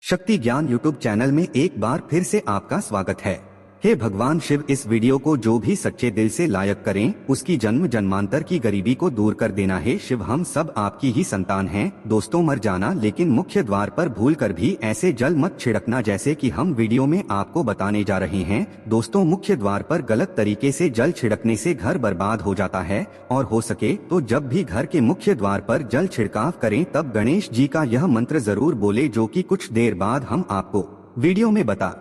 शक्ति ज्ञान YouTube channel में एक बार फिर से आपका स्वागत है। हे भगवान शिव, इस वीडियो को जो भी सच्चे दिल से लायक करें उसकी जन्म जन्मांतर की गरीबी को दूर कर देना है। शिव, हम सब आपकी ही संतान हैं। दोस्तों, मर जाना लेकिन मुख्य द्वार पर भूल कर भी ऐसे जल मत छिड़कना जैसे कि हम वीडियो में आपको बताने जा रहे हैं। दोस्तों, मुख्य द्वार पर गलत तरीके से जल छिड़कने से घर बर्बाद हो जाता है और हो सके तो जब भी घर के मुख्य द्वार पर जल छिड़काव करें तब गणेश जी का यह मंत्र जरूर बोले, जो कि कुछ देर बाद हम आपको वीडियो में बता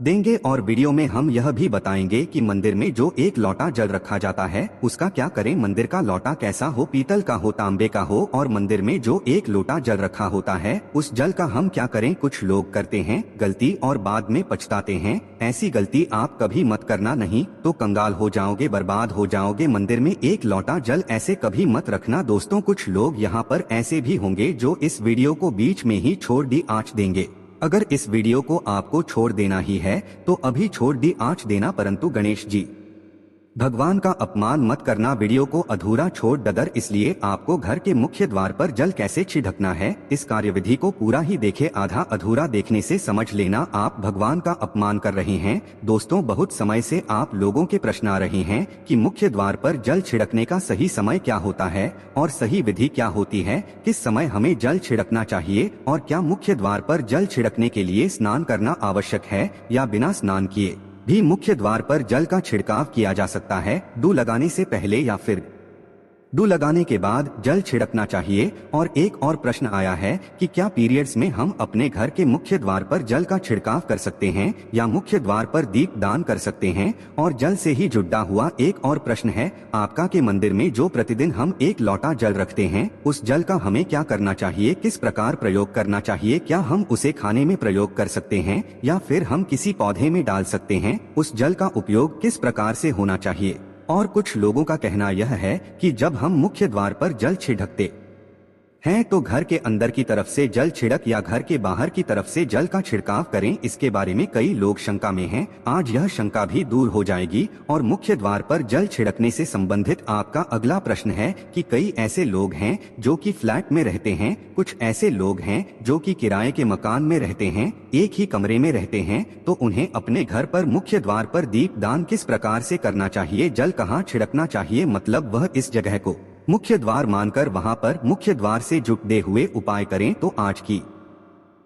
देंगे। और वीडियो में हम यह भी बताएंगे कि मंदिर में जो एक लोटा जल रखा जाता है उसका क्या करें। मंदिर का लोटा कैसा हो, पीतल का हो, तांबे का हो, और मंदिर में जो एक लोटा जल रखा होता है उस जल का हम क्या करें। कुछ लोग करते हैं गलती और बाद में पछताते हैं। ऐसी गलती आप कभी मत करना, नहीं तो कंगाल हो जाओगे, बर्बाद हो जाओगे। मंदिर में एक लोटा जल ऐसे कभी मत रखना। दोस्तों, कुछ लोग यहाँ पर ऐसे भी होंगे जो इस वीडियो को बीच में ही छोड़ दी आँच देंगे। अगर इस वीडियो को आपको छोड़ देना ही है तो अभी छोड़ दी आँच देना, परंतु गणेश जी भगवान का अपमान मत करना। वीडियो को अधूरा छोड़ डगर, इसलिए आपको घर के मुख्य द्वार पर जल कैसे छिड़कना है इस कार्यविधि को पूरा ही देखे। आधा अधूरा देखने से समझ लेना आप भगवान का अपमान कर रहे हैं। दोस्तों, बहुत समय से आप लोगों के प्रश्न आ रहे हैं कि मुख्य द्वार पर जल छिड़कने का सही समय क्या होता है और सही विधि क्या होती है, किस समय हमें जल छिड़कना चाहिए, और क्या मुख्य द्वार पर जल छिड़कने के लिए स्नान करना आवश्यक है या बिना स्नान किए भी मुख्य द्वार पर जल का छिड़काव किया जा सकता है। डू लगाने से पहले या फिर डू लगाने के बाद जल छिड़कना चाहिए। और एक और प्रश्न आया है कि क्या पीरियड्स में हम अपने घर के मुख्य द्वार पर जल का छिड़काव कर सकते हैं या मुख्य द्वार पर दीप दान कर सकते हैं। और जल से ही जुड़ा हुआ एक और प्रश्न है आपका कि मंदिर में जो प्रतिदिन हम एक लोटा जल रखते हैं उस जल का हमें क्या करना चाहिए, किस प्रकार प्रयोग करना चाहिए। क्या हम उसे खाने में प्रयोग कर सकते हैं या फिर हम किसी पौधे में डाल सकते हैं। उस जल का उपयोग किस प्रकार से होना चाहिए। और कुछ लोगों का कहना यह है कि जब हम मुख्य द्वार पर जल छिड़कते हैं तो घर के अंदर की तरफ से जल छिड़क या घर के बाहर की तरफ से जल का छिड़काव करें। इसके बारे में कई लोग शंका में हैं। आज यह शंका भी दूर हो जाएगी। और मुख्य द्वार पर जल छिड़कने से संबंधित आपका अगला प्रश्न है कि कई ऐसे लोग हैं जो कि फ्लैट में रहते हैं, कुछ ऐसे लोग हैं जो कि किराए के मकान में रहते हैं, एक ही कमरे में रहते हैं, तो उन्हें अपने घर पर मुख्य द्वार पर दीप दान किस प्रकार से करना चाहिए, जल कहाँ छिड़कना चाहिए। मतलब वह इस जगह को मुख्य द्वार मानकर वहां पर मुख्य द्वार से जुड़े हुए उपाय करें। तो आज की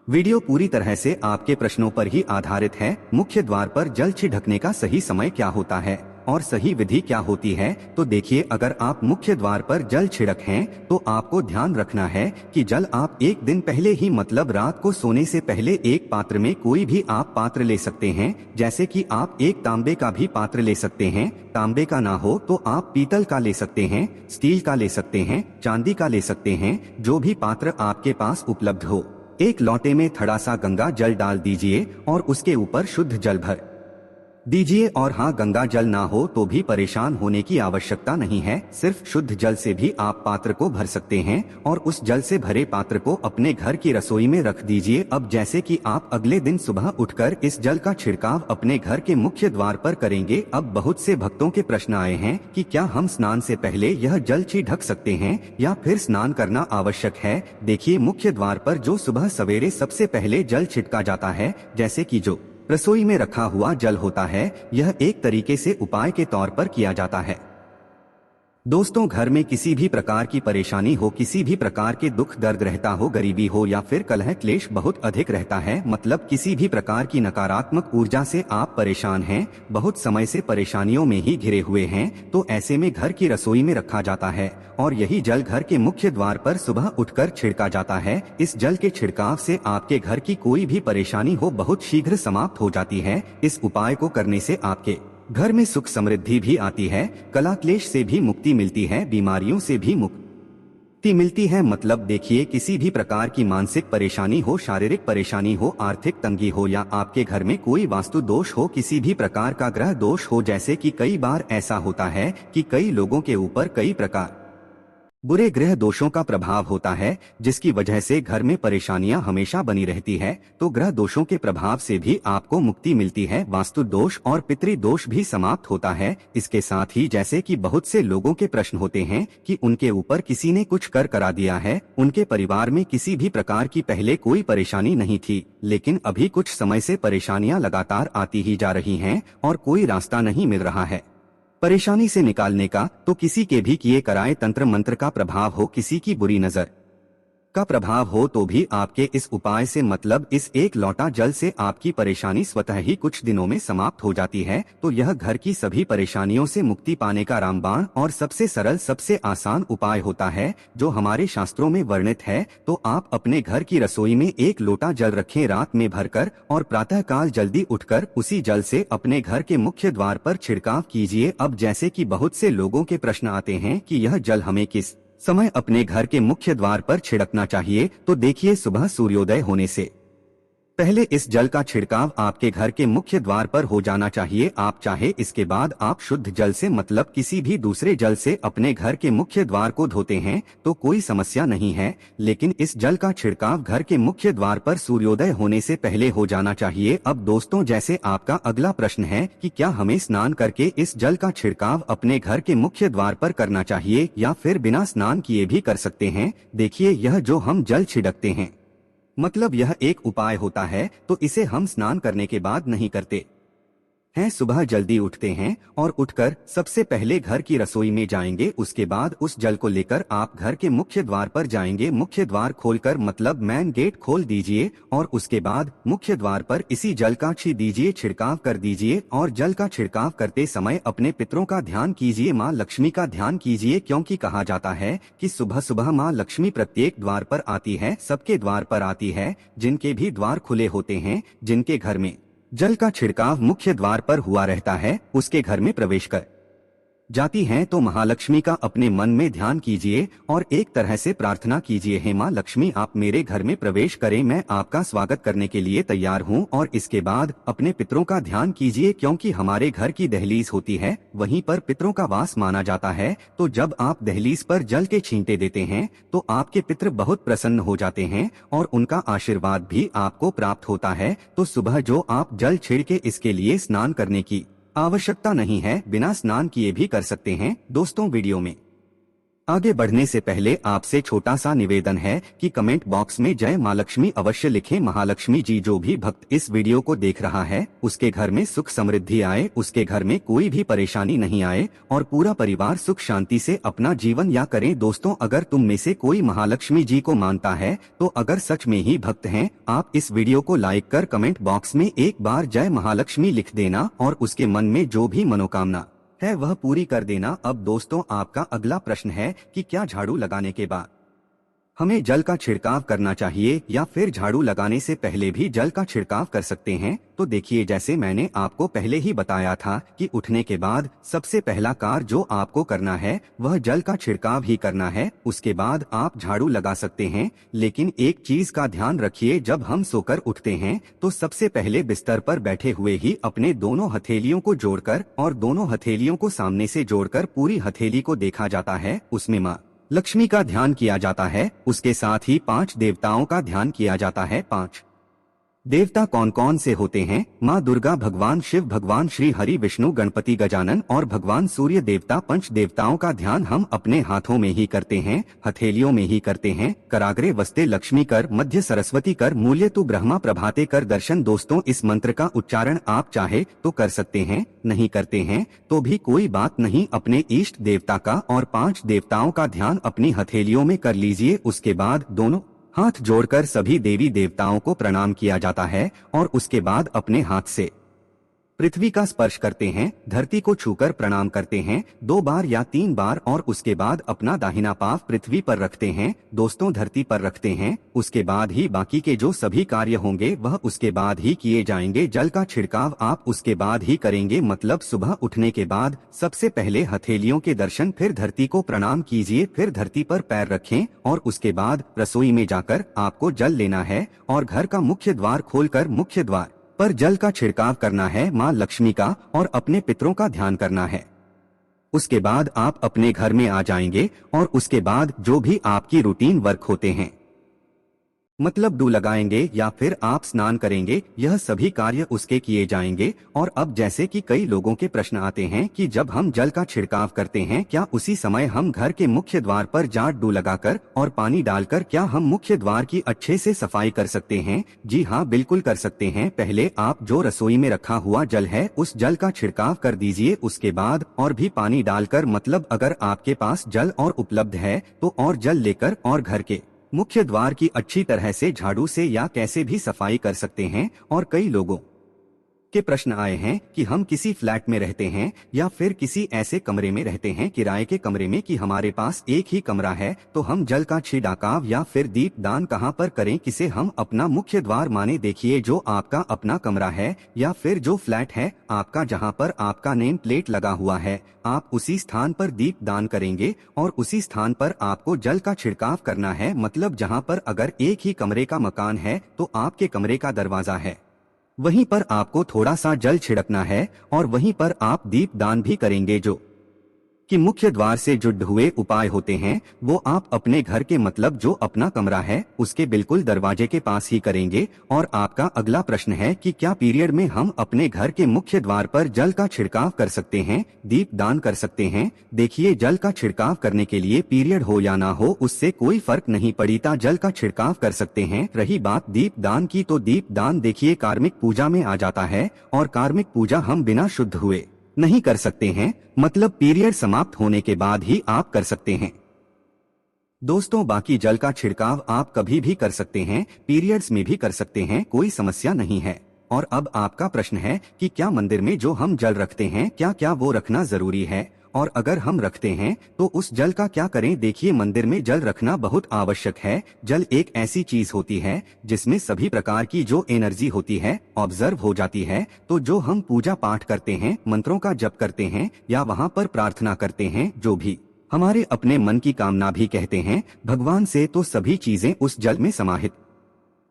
वीडियो पूरी तरह से आपके प्रश्नों पर ही आधारित है। मुख्य द्वार पर जल छिड़कने का सही समय क्या होता है और सही विधि क्या होती है। तो देखिए, अगर आप मुख्य द्वार पर जल छिड़क हैं तो आपको ध्यान रखना है कि जल आप एक दिन पहले ही, मतलब रात को सोने से पहले, एक पात्र में, कोई भी आप पात्र ले सकते हैं। जैसे कि आप एक तांबे का भी पात्र ले सकते हैं। तांबे का ना हो तो आप पीतल का ले सकते हैं, स्टील का ले सकते हैं, चांदी का ले सकते हैं, जो भी पात्र आपके पास उपलब्ध हो। एक लोटे में थोड़ा सा गंगा जल डाल दीजिए और उसके ऊपर शुद्ध जल भर दीजिए। और हाँ, गंगा जल ना हो तो भी परेशान होने की आवश्यकता नहीं है। सिर्फ शुद्ध जल से भी आप पात्र को भर सकते हैं और उस जल से भरे पात्र को अपने घर की रसोई में रख दीजिए। अब जैसे कि आप अगले दिन सुबह उठकर इस जल का छिड़काव अपने घर के मुख्य द्वार पर करेंगे। अब बहुत से भक्तों के प्रश्न आए हैं कि क्या हम स्नान से पहले यह जल छिड़क सकते हैं या फिर स्नान करना आवश्यक है। देखिए, मुख्य द्वार पर जो सुबह सवेरे सबसे पहले जल छिड़का जाता है, जैसे कि जो रसोई में रखा हुआ जल होता है, यह एक तरीके से उपाय के तौर पर किया जाता है। दोस्तों, घर में किसी भी प्रकार की परेशानी हो, किसी भी प्रकार के दुख दर्द रहता हो, गरीबी हो या फिर कलह क्लेश बहुत अधिक रहता है, मतलब किसी भी प्रकार की नकारात्मक ऊर्जा से आप परेशान हैं, बहुत समय से परेशानियों में ही घिरे हुए हैं, तो ऐसे में घर की रसोई में रखा जाता है और यही जल घर के मुख्य द्वार पर सुबह उठकर छिड़का जाता है। इस जल के छिड़काव से आपके घर की कोई भी परेशानी हो बहुत शीघ्र समाप्त हो जाती है। इस उपाय को करने से आपके घर में सुख समृद्धि भी आती है, कला क्लेश से भी मुक्ति मिलती है, बीमारियों से भी मुक्ति मिलती है। मतलब देखिए, किसी भी प्रकार की मानसिक परेशानी हो, शारीरिक परेशानी हो, आर्थिक तंगी हो या आपके घर में कोई वास्तु दोष हो, किसी भी प्रकार का ग्रह दोष हो, जैसे कि कई बार ऐसा होता है कि कई लोगों के ऊपर कई प्रकार बुरे ग्रह दोषों का प्रभाव होता है, जिसकी वजह से घर में परेशानियां हमेशा बनी रहती है। तो ग्रह दोषों के प्रभाव से भी आपको मुक्ति मिलती है। वास्तु दोष और पितृ दोष भी समाप्त होता है। इसके साथ ही जैसे कि बहुत से लोगों के प्रश्न होते हैं कि उनके ऊपर किसी ने कुछ कर करा दिया है, उनके परिवार में किसी भी प्रकार की पहले कोई परेशानी नहीं थी, लेकिन अभी कुछ समय से परेशानियां लगातार आती ही जा रही हैं और कोई रास्ता नहीं मिल रहा है परेशानी से निकालने का। तो किसी के भी किए कराए तंत्र मंत्र का प्रभाव हो, किसी की बुरी नजर का प्रभाव हो, तो भी आपके इस उपाय से मतलब इस एक लोटा जल से आपकी परेशानी स्वतः ही कुछ दिनों में समाप्त हो जाती है। तो यह घर की सभी परेशानियों से मुक्ति पाने का रामबाण और सबसे सरल सबसे आसान उपाय होता है, जो हमारे शास्त्रों में वर्णित है। तो आप अपने घर की रसोई में एक लोटा जल रखें रात में भरकर, और प्रातः काल जल्दी उठकर उसी जल से अपने घर के मुख्य द्वार पर छिड़काव कीजिए। अब जैसे कि बहुत से लोगों के प्रश्न आते हैं कि यह जल हमें किस समय अपने घर के मुख्य द्वार पर छिड़कना चाहिए, तो देखिए, सुबह सूर्योदय होने से पहले इस जल का छिड़काव आपके घर के मुख्य द्वार पर हो जाना चाहिए। आप चाहे इसके बाद आप शुद्ध जल से मतलब किसी भी दूसरे जल से अपने घर के मुख्य द्वार को धोते हैं तो कोई समस्या नहीं है, लेकिन इस जल का छिड़काव घर के मुख्य द्वार पर सूर्योदय होने से पहले हो जाना चाहिए। अब दोस्तों, जैसे आपका अगला प्रश्न है कि क्या हमें स्नान करके इस जल का छिड़काव अपने घर के मुख्य द्वार पर करना चाहिए या फिर बिना स्नान किए भी कर सकते हैं। देखिए, यह जो हम जल छिड़कते हैं मतलब यह एक उपाय होता है, तो इसे हम स्नान करने के बाद नहीं करते हैं। सुबह जल्दी उठते हैं और उठकर सबसे पहले घर की रसोई में जाएंगे, उसके बाद उस जल को लेकर आप घर के मुख्य द्वार पर जाएंगे। मुख्य द्वार खोलकर मतलब मेन गेट खोल दीजिए और उसके बाद मुख्य द्वार पर इसी जल का दीजिए, छिड़काव कर दीजिए। और जल का छिड़काव करते समय अपने पितरों का ध्यान कीजिए, माँ लक्ष्मी का ध्यान कीजिए, क्योंकि कहा जाता है कि सुबह सुबह माँ लक्ष्मी प्रत्येक द्वार पर आती है, सबके द्वार पर आती है। जिनके भी द्वार खुले होते हैं, जिनके घर में जल का छिड़काव मुख्य द्वार पर हुआ रहता है, उसके घर में प्रवेश कर जाती हैं तो महालक्ष्मी का अपने मन में ध्यान कीजिए और एक तरह से प्रार्थना कीजिए, हे माँ लक्ष्मी आप मेरे घर में प्रवेश करें, मैं आपका स्वागत करने के लिए तैयार हूँ। और इसके बाद अपने पितरों का ध्यान कीजिए, क्योंकि हमारे घर की दहलीज होती है, वहीं पर पितरों का वास माना जाता है। तो जब आप दहलीज पर जल के छींटे देते हैं तो आपके पितर बहुत प्रसन्न हो जाते हैं और उनका आशीर्वाद भी आपको प्राप्त होता है। तो सुबह जो आप जल छिड़के, इसके लिए स्नान करने की आवश्यकता नहीं है, बिना स्नान किए भी कर सकते हैं। दोस्तों, वीडियो में आगे बढ़ने से पहले आपसे छोटा सा निवेदन है कि कमेंट बॉक्स में जय माँ लक्ष्मी अवश्य लिखें। महालक्ष्मी जी, जो भी भक्त इस वीडियो को देख रहा है उसके घर में सुख समृद्धि आए, उसके घर में कोई भी परेशानी नहीं आए और पूरा परिवार सुख शांति से अपना जीवन या करें। दोस्तों, अगर तुम में से कोई महालक्ष्मी जी को मानता है तो अगर सच में ही भक्त हैं, आप इस वीडियो को लाइक कर कमेंट बॉक्स में एक बार जय महालक्ष्मी लिख देना और उसके मन में जो भी मनोकामना है वह पूरी कर देना। अब दोस्तों, आपका अगला प्रश्न है कि क्या झाड़ू लगाने के बाद हमें जल का छिड़काव करना चाहिए या फिर झाड़ू लगाने से पहले भी जल का छिड़काव कर सकते हैं। तो देखिए, जैसे मैंने आपको पहले ही बताया था कि उठने के बाद सबसे पहला कार्य जो आपको करना है वह जल का छिड़काव ही करना है, उसके बाद आप झाड़ू लगा सकते हैं। लेकिन एक चीज का ध्यान रखिए, जब हम सोकर उठते हैं तो सबसे पहले बिस्तर पर बैठे हुए ही अपने दोनों हथेलियों को जोड़कर और दोनों हथेलियों को सामने से जोड़कर पूरी हथेली को देखा जाता है, उसमें माँ लक्ष्मी का ध्यान किया जाता है। उसके साथ ही 5 देवताओं का ध्यान किया जाता है। 5 देवता कौन कौन से होते हैं? माँ दुर्गा, भगवान शिव, भगवान श्री हरि, विष्णु, गणपति, गजानन और भगवान सूर्य देवता। 5 देवताओं का ध्यान हम अपने हाथों में ही करते हैं, हथेलियों में ही करते हैं। कराग्रे वस्ते लक्ष्मी कर, मध्य सरस्वती कर, मूल्य तु ब्रह्मा प्रभाते कर दर्शन। दोस्तों, इस मंत्र का उच्चारण आप चाहे तो कर सकते हैं, नहीं करते हैं तो भी कोई बात नहीं। अपने इष्ट देवता का और 5 देवताओं का ध्यान अपनी हथेलियों में कर लीजिए। उसके बाद दोनों हाथ जोड़कर सभी देवी देवताओं को प्रणाम किया जाता है और उसके बाद अपने हाथ से पृथ्वी का स्पर्श करते हैं, धरती को छूकर प्रणाम करते हैं 2 बार या 3 बार और उसके बाद अपना दाहिना पांव पृथ्वी पर रखते हैं, दोस्तों धरती पर रखते हैं। उसके बाद ही बाकी के जो सभी कार्य होंगे वह उसके बाद ही किए जाएंगे। जल का छिड़काव आप उसके बाद ही करेंगे, मतलब सुबह उठने के बाद सबसे पहले हथेलियों के दर्शन, फिर धरती को प्रणाम कीजिए, फिर धरती पर पैर रखें और उसके बाद रसोई में जाकर आपको जल लेना है और घर का मुख्य द्वार खोलकर मुख्य द्वार पर जल का छिड़काव करना है, माँ लक्ष्मी का और अपने पितरों का ध्यान करना है। उसके बाद आप अपने घर में आ जाएंगे और उसके बाद जो भी आपकी रूटीन वर्क होते हैं, मतलब डू लगाएंगे या फिर आप स्नान करेंगे, यह सभी कार्य उसके किए जाएंगे। और अब जैसे कि कई लोगों के प्रश्न आते हैं कि जब हम जल का छिड़काव करते हैं क्या उसी समय हम घर के मुख्य द्वार पर जाट डू लगाकर और पानी डालकर क्या हम मुख्य द्वार की अच्छे से सफाई कर सकते हैं? जी हाँ, बिल्कुल कर सकते हैं। पहले आप जो रसोई में रखा हुआ जल है उस जल का छिड़काव कर दीजिए, उसके बाद और भी पानी डालकर, मतलब अगर आपके पास जल और उपलब्ध है तो और जल लेकर और घर के मुख्य द्वार की अच्छी तरह से झाड़ू से या कैसे भी सफाई कर सकते हैं। और कई लोगों के प्रश्न आए हैं कि हम किसी फ्लैट में रहते हैं या फिर किसी ऐसे कमरे में रहते हैं, किराए के कमरे में, कि हमारे पास एक ही कमरा है, तो हम जल का छिड़काव या फिर दीप दान कहां पर करें, किसे हम अपना मुख्य द्वार माने? देखिए, जो आपका अपना कमरा है या फिर जो फ्लैट है आपका, जहां पर आपका नेम प्लेट लगा हुआ है, आप उसी स्थान पर दीप दान करेंगे और उसी स्थान पर आपको जल का छिड़काव करना है। मतलब जहां पर अगर एक ही कमरे का मकान है तो आपके कमरे का दरवाजा है, वहीं पर आपको थोड़ा सा जल छिड़कना है और वहीं पर आप दीप दान भी करेंगे। जो कि मुख्य द्वार से जुड़े हुए उपाय होते हैं वो आप अपने घर के, मतलब जो अपना कमरा है उसके बिल्कुल दरवाजे के पास ही करेंगे। और आपका अगला प्रश्न है कि क्या पीरियड में हम अपने घर के मुख्य द्वार पर जल का छिड़काव कर सकते हैं, दीप दान कर सकते हैं? देखिए, जल का छिड़काव करने के लिए पीरियड हो या ना हो उससे कोई फर्क नहीं पड़ता, जल का छिड़काव कर सकते हैं। रही बात दीप दान की, तो दीप दान देखिए कार्मिक पूजा में आ जाता है और कार्मिक पूजा हम बिना शुद्ध हुए नहीं कर सकते हैं, मतलब पीरियड समाप्त होने के बाद ही आप कर सकते हैं। दोस्तों, बाकी जल का छिड़काव आप कभी भी कर सकते हैं, पीरियड्स में भी कर सकते हैं, कोई समस्या नहीं है। और अब आपका प्रश्न है कि क्या मंदिर में जो हम जल रखते हैं क्या क्या वो रखना जरूरी है, और अगर हम रखते हैं तो उस जल का क्या करें? देखिए, मंदिर में जल रखना बहुत आवश्यक है। जल एक ऐसी चीज होती है जिसमें सभी प्रकार की जो एनर्जी होती है ऑब्जर्व हो जाती है। तो जो हम पूजा पाठ करते हैं, मंत्रों का जप करते हैं या वहाँ पर प्रार्थना करते हैं, जो भी हमारे अपने मन की कामना भी कहते हैं भगवान से, तो सभी चीजें उस जल में समाहित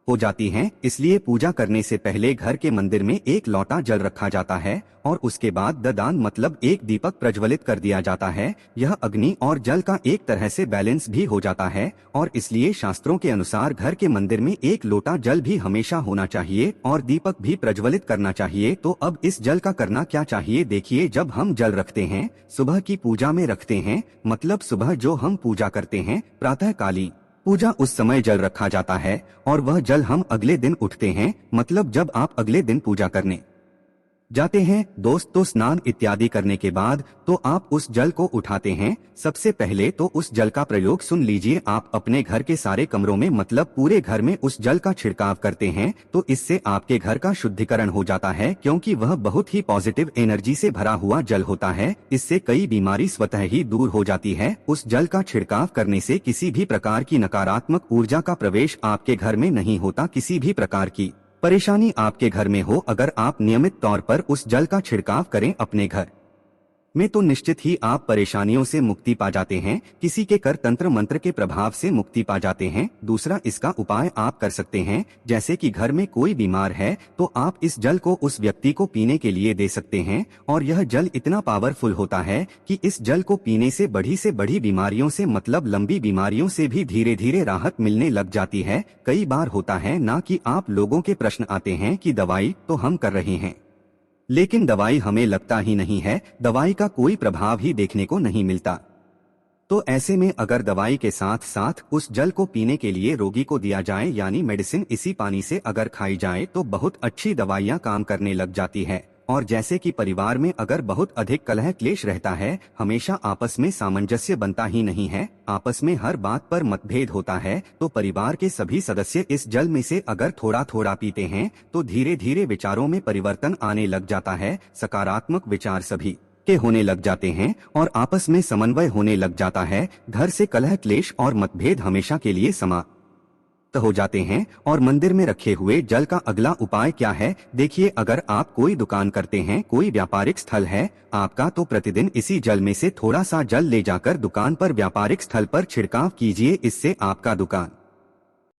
हो जाती हैं। इसलिए पूजा करने से पहले घर के मंदिर में एक लोटा जल रखा जाता है और उसके बाद ददान, मतलब एक दीपक प्रज्वलित कर दिया जाता है। यह अग्नि और जल का एक तरह से बैलेंस भी हो जाता है और इसलिए शास्त्रों के अनुसार घर के मंदिर में एक लोटा जल भी हमेशा होना चाहिए और दीपक भी प्रज्वलित करना चाहिए। तो अब इस जल का करना क्या चाहिए? देखिए, जब हम जल रखते हैं सुबह की पूजा में रखते हैं, मतलब सुबह जो हम पूजा करते हैं प्रातःकाली पूजा, उस समय जल रखा जाता है और वह जल हम अगले दिन उठते हैं, मतलब जब आप अगले दिन पूजा करने जाते हैं दोस्त, तो स्नान इत्यादि करने के बाद तो आप उस जल को उठाते हैं। सबसे पहले तो उस जल का प्रयोग सुन लीजिए, आप अपने घर के सारे कमरों में, मतलब पूरे घर में उस जल का छिड़काव करते हैं तो इससे आपके घर का शुद्धिकरण हो जाता है, क्योंकि वह बहुत ही पॉजिटिव एनर्जी से भरा हुआ जल होता है। इससे कई बीमारी स्वतः ही दूर हो जाती है। उस जल का छिड़काव करने से किसी भी प्रकार की नकारात्मक ऊर्जा का प्रवेश आपके घर में नहीं होता, किसी भी प्रकार की परेशानी आपके घर में हो, अगर आप नियमित तौर पर उस जल का छिड़काव करें अपने घर में तो निश्चित ही आप परेशानियों से मुक्ति पा जाते हैं, किसी के कर तंत्र मंत्र के प्रभाव से मुक्ति पा जाते हैं। दूसरा, इसका उपाय आप कर सकते हैं, जैसे कि घर में कोई बीमार है तो आप इस जल को उस व्यक्ति को पीने के लिए दे सकते हैं और यह जल इतना पावरफुल होता है कि इस जल को पीने से बड़ी बीमारियों से, मतलब लंबी बीमारियों से भी धीरे धीरे राहत मिलने लग जाती है। कई बार होता है ना कि आप लोगों के प्रश्न आते हैं कि दवाई तो हम कर रहे हैं लेकिन दवाई हमें लगता ही नहीं है, दवाई का कोई प्रभाव ही देखने को नहीं मिलता। तो ऐसे में अगर दवाई के साथ साथ उस जल को पीने के लिए रोगी को दिया जाए, यानी मेडिसिन इसी पानी से अगर खाई जाए, तो बहुत अच्छी दवाइयां काम करने लग जाती है। और जैसे कि परिवार में अगर बहुत अधिक कलह क्लेश रहता है, हमेशा आपस में सामंजस्य बनता ही नहीं है, आपस में हर बात पर मतभेद होता है, तो परिवार के सभी सदस्य इस जल में से अगर थोड़ा थोड़ा पीते हैं तो धीरे धीरे विचारों में परिवर्तन आने लग जाता है, सकारात्मक विचार सभी के होने लग जाते हैं और आपस में समन्वय होने लग जाता है। घर से कलह क्लेश और मतभेद हमेशा के लिए समाप्त हो जाते हैं। और मंदिर में रखे हुए जल का अगला उपाय क्या है? देखिए, अगर आप कोई दुकान करते हैं, कोई व्यापारिक स्थल है आपका, तो प्रतिदिन इसी जल में से थोड़ा सा जल ले जाकर दुकान पर, व्यापारिक स्थल पर छिड़काव कीजिए। इससे आपका दुकान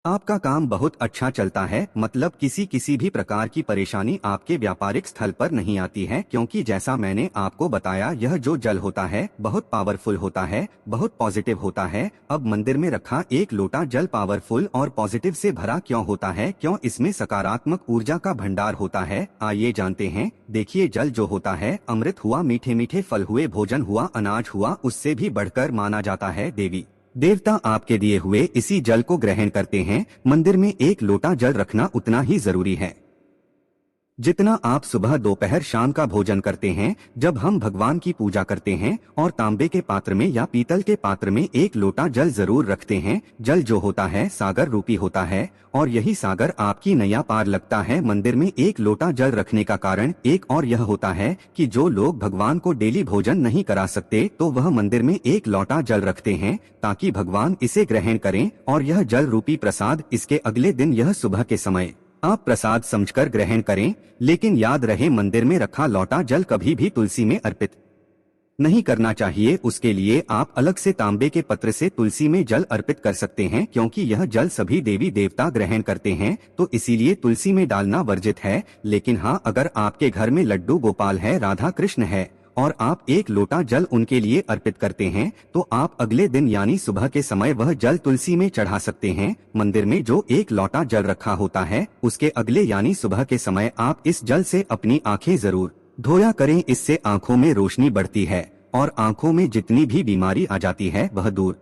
आपका काम बहुत अच्छा चलता है, मतलब किसी भी प्रकार की परेशानी आपके व्यापारिक स्थल पर नहीं आती है, क्योंकि जैसा मैंने आपको बताया यह जो जल होता है बहुत पावरफुल होता है, बहुत पॉजिटिव होता है। अब मंदिर में रखा एक लोटा जल पावरफुल और पॉजिटिव से भरा क्यों होता है, क्यों इसमें सकारात्मक ऊर्जा का भंडार होता है, आइए जानते हैं। देखिए, जल जो होता है अमृत हुआ, मीठे मीठे फल हुए, भोजन हुआ, अनाज हुआ, उससे भी बढ़कर माना जाता है। देवी देवता आपके दिए हुए इसी जल को ग्रहण करते हैं। मंदिर में एक लोटा जल रखना उतना ही जरूरी है जितना आप सुबह दोपहर शाम का भोजन करते हैं। जब हम भगवान की पूजा करते हैं और तांबे के पात्र में या पीतल के पात्र में एक लोटा जल जरूर रखते हैं। जल जो होता है सागर रूपी होता है और यही सागर आपकी नैया पार लगता है। मंदिर में एक लोटा जल रखने का कारण एक और यह होता है कि जो लोग भगवान को डेली भोजन नहीं करा सकते तो वह मंदिर में एक लोटा जल रखते हैं ताकि भगवान इसे ग्रहण करें और यह जल रूपी प्रसाद इसके अगले दिन यह सुबह के समय आप प्रसाद समझकर ग्रहण करें। लेकिन याद रहे, मंदिर में रखा लौटा जल कभी भी तुलसी में अर्पित नहीं करना चाहिए। उसके लिए आप अलग से तांबे के पत्र से तुलसी में जल अर्पित कर सकते हैं, क्योंकि यह जल सभी देवी देवता ग्रहण करते हैं, तो इसीलिए तुलसी में डालना वर्जित है। लेकिन हाँ, अगर आपके घर में लड्डू गोपाल है, राधा कृष्ण है और आप एक लोटा जल उनके लिए अर्पित करते हैं तो आप अगले दिन यानी सुबह के समय वह जल तुलसी में चढ़ा सकते हैं। मंदिर में जो एक लोटा जल रखा होता है उसके अगले यानी सुबह के समय आप इस जल से अपनी आंखें जरूर धोया करें। इससे आंखों में रोशनी बढ़ती है और आंखों में जितनी भी बीमारी आ जाती है वह दूर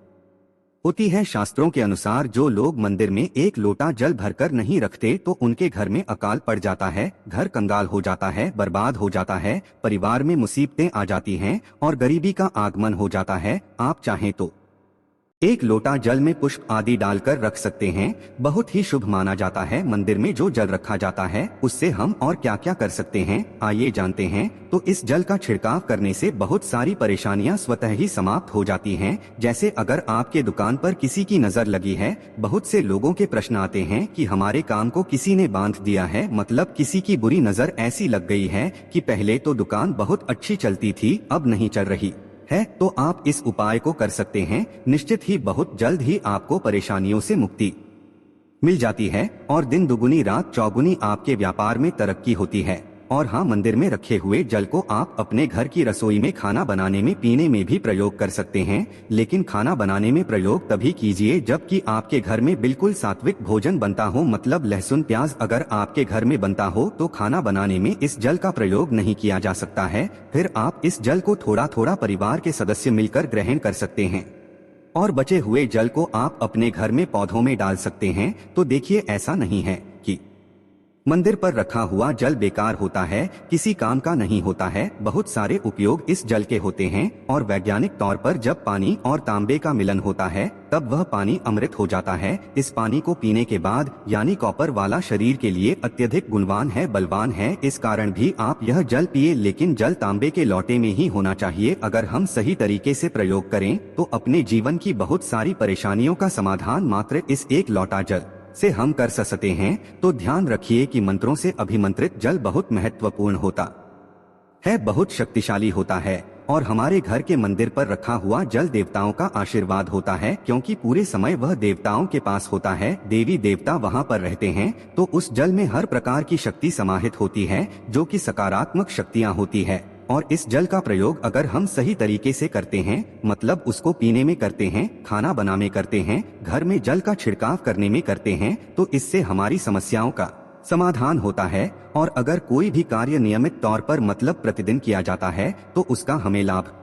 होती है। शास्त्रों के अनुसार जो लोग मंदिर में एक लोटा जल भरकर नहीं रखते तो उनके घर में अकाल पड़ जाता है, घर कंगाल हो जाता है, बर्बाद हो जाता है, परिवार में मुसीबतें आ जाती हैं और गरीबी का आगमन हो जाता है। आप चाहें तो एक लोटा जल में पुष्प आदि डालकर रख सकते हैं, बहुत ही शुभ माना जाता है। मंदिर में जो जल रखा जाता है उससे हम और क्या क्या कर सकते हैं, आइए जानते हैं। तो इस जल का छिड़काव करने से बहुत सारी परेशानियां स्वतः ही समाप्त हो जाती हैं। जैसे अगर आपके दुकान पर किसी की नजर लगी है, बहुत से लोगों के प्रश्न आते हैं कि हमारे काम को किसी ने बांध दिया है, मतलब किसी की बुरी नजर ऐसी लग गई है कि पहले तो दुकान बहुत अच्छी चलती थी अब नहीं चल रही है, तो आप इस उपाय को कर सकते हैं। निश्चित ही बहुत जल्द ही आपको परेशानियों से मुक्ति मिल जाती है और दिन दुगुनी रात चौगुनी आपके व्यापार में तरक्की होती है। और हाँ, मंदिर में रखे हुए जल को आप अपने घर की रसोई में खाना बनाने में पीने में भी प्रयोग कर सकते हैं। लेकिन खाना बनाने में प्रयोग तभी कीजिए जबकि आपके घर में बिल्कुल सात्विक भोजन बनता हो, मतलब लहसुन प्याज अगर आपके घर में बनता हो तो खाना बनाने में इस जल का प्रयोग नहीं किया जा सकता है। फिर आप इस जल को थोड़ा थोड़ा परिवार के सदस्य मिलकर ग्रहण कर सकते हैं और बचे हुए जल को आप अपने घर में पौधों में डाल सकते हैं। तो देखिए, ऐसा नहीं है कि मंदिर पर रखा हुआ जल बेकार होता है, किसी काम का नहीं होता है। बहुत सारे उपयोग इस जल के होते हैं और वैज्ञानिक तौर पर जब पानी और तांबे का मिलन होता है तब वह पानी अमृत हो जाता है। इस पानी को पीने के बाद यानी कॉपर वाला शरीर के लिए अत्यधिक गुणवान है, बलवान है। इस कारण भी आप यह जल पिए, लेकिन जल तांबे के लोटे में ही होना चाहिए। अगर हम सही तरीके से प्रयोग करें तो अपने जीवन की बहुत सारी परेशानियों का समाधान मात्र इस एक लोटा जल से हम कर सकते हैं। तो ध्यान रखिए कि मंत्रों से अभिमंत्रित जल बहुत महत्वपूर्ण होता है, बहुत शक्तिशाली होता है और हमारे घर के मंदिर पर रखा हुआ जल देवताओं का आशीर्वाद होता है, क्योंकि पूरे समय वह देवताओं के पास होता है। देवी देवता वहां पर रहते हैं तो उस जल में हर प्रकार की शक्ति समाहित होती है जो कि सकारात्मक शक्तियां होती है। और इस जल का प्रयोग अगर हम सही तरीके से करते हैं, मतलब उसको पीने में करते हैं, खाना बनाने में करते हैं, घर में जल का छिड़काव करने में करते हैं, तो इससे हमारी समस्याओं का समाधान होता है। और अगर कोई भी कार्य नियमित तौर पर मतलब प्रतिदिन किया जाता है तो उसका हमें लाभ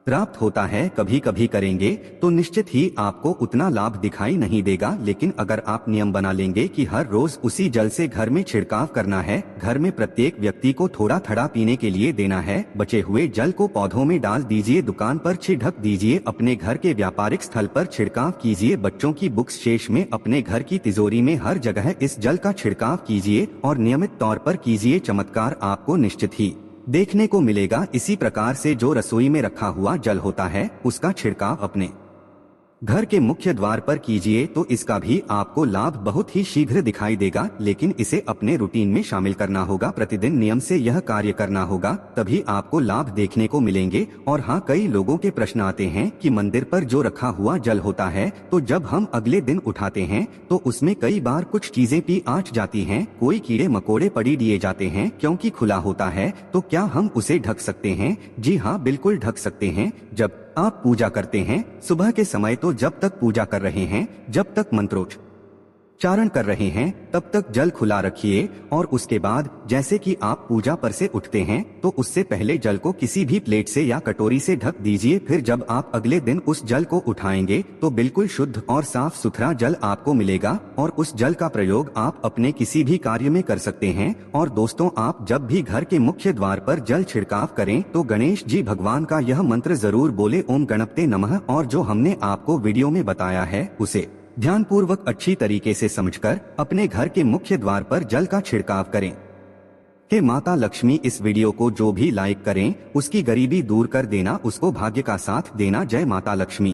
प्राप्त होता है। कभी कभी करेंगे तो निश्चित ही आपको उतना लाभ दिखाई नहीं देगा, लेकिन अगर आप नियम बना लेंगे कि हर रोज उसी जल से घर में छिड़काव करना है, घर में प्रत्येक व्यक्ति को थोड़ा थोड़ा पीने के लिए देना है, बचे हुए जल को पौधों में डाल दीजिए, दुकान पर छिड़क दीजिए, अपने घर के व्यापारिक स्थल पर छिड़काव कीजिए, बच्चों की बुक्स शेष में, अपने घर की तिजोरी में, हर जगह इस जल का छिड़काव कीजिए और नियमित तौर पर कीजिए। चमत्कार आपको निश्चित ही देखने को मिलेगा। इसी प्रकार से जो रसोई में रखा हुआ जल होता है उसका छिड़काव अपने घर के मुख्य द्वार पर कीजिए तो इसका भी आपको लाभ बहुत ही शीघ्र दिखाई देगा, लेकिन इसे अपने रूटीन में शामिल करना होगा। प्रतिदिन नियम से यह कार्य करना होगा, तभी आपको लाभ देखने को मिलेंगे। और हाँ, कई लोगों के प्रश्न आते हैं कि मंदिर पर जो रखा हुआ जल होता है, तो जब हम अगले दिन उठाते हैं तो उसमें कई बार कुछ चीजें भी आठ जाती हैं, कोई कीड़े मकोड़े पड़ी दिए जाते हैं क्योंकि खुला होता है। तो क्या हम उसे ढक सकते हैं? जी हाँ, बिल्कुल ढक सकते हैं। जब आप पूजा करते हैं सुबह के समय, तो जब तक पूजा कर रहे हैं, जब तक मंत्रोच्चारण कर रहे हैं, तब तक जल खुला रखिए। और उसके बाद जैसे कि आप पूजा पर से उठते हैं तो उससे पहले जल को किसी भी प्लेट से या कटोरी से ढक दीजिए। फिर जब आप अगले दिन उस जल को उठाएंगे तो बिल्कुल शुद्ध और साफ सुथरा जल आपको मिलेगा, और उस जल का प्रयोग आप अपने किसी भी कार्य में कर सकते हैं। और दोस्तों, आप जब भी घर के मुख्य द्वार पर जल छिड़काव करें तो गणेश जी भगवान का यह मंत्र जरूर बोले, ओम गणपते नमः। और जो हमने आपको वीडियो में बताया है उसे ध्यानपूर्वक अच्छी तरीके से समझकर अपने घर के मुख्य द्वार पर जल का छिड़काव करें। हे माता लक्ष्मी, इस वीडियो को जो भी लाइक करें उसकी गरीबी दूर कर देना, उसको भाग्य का साथ देना। जय माता लक्ष्मी।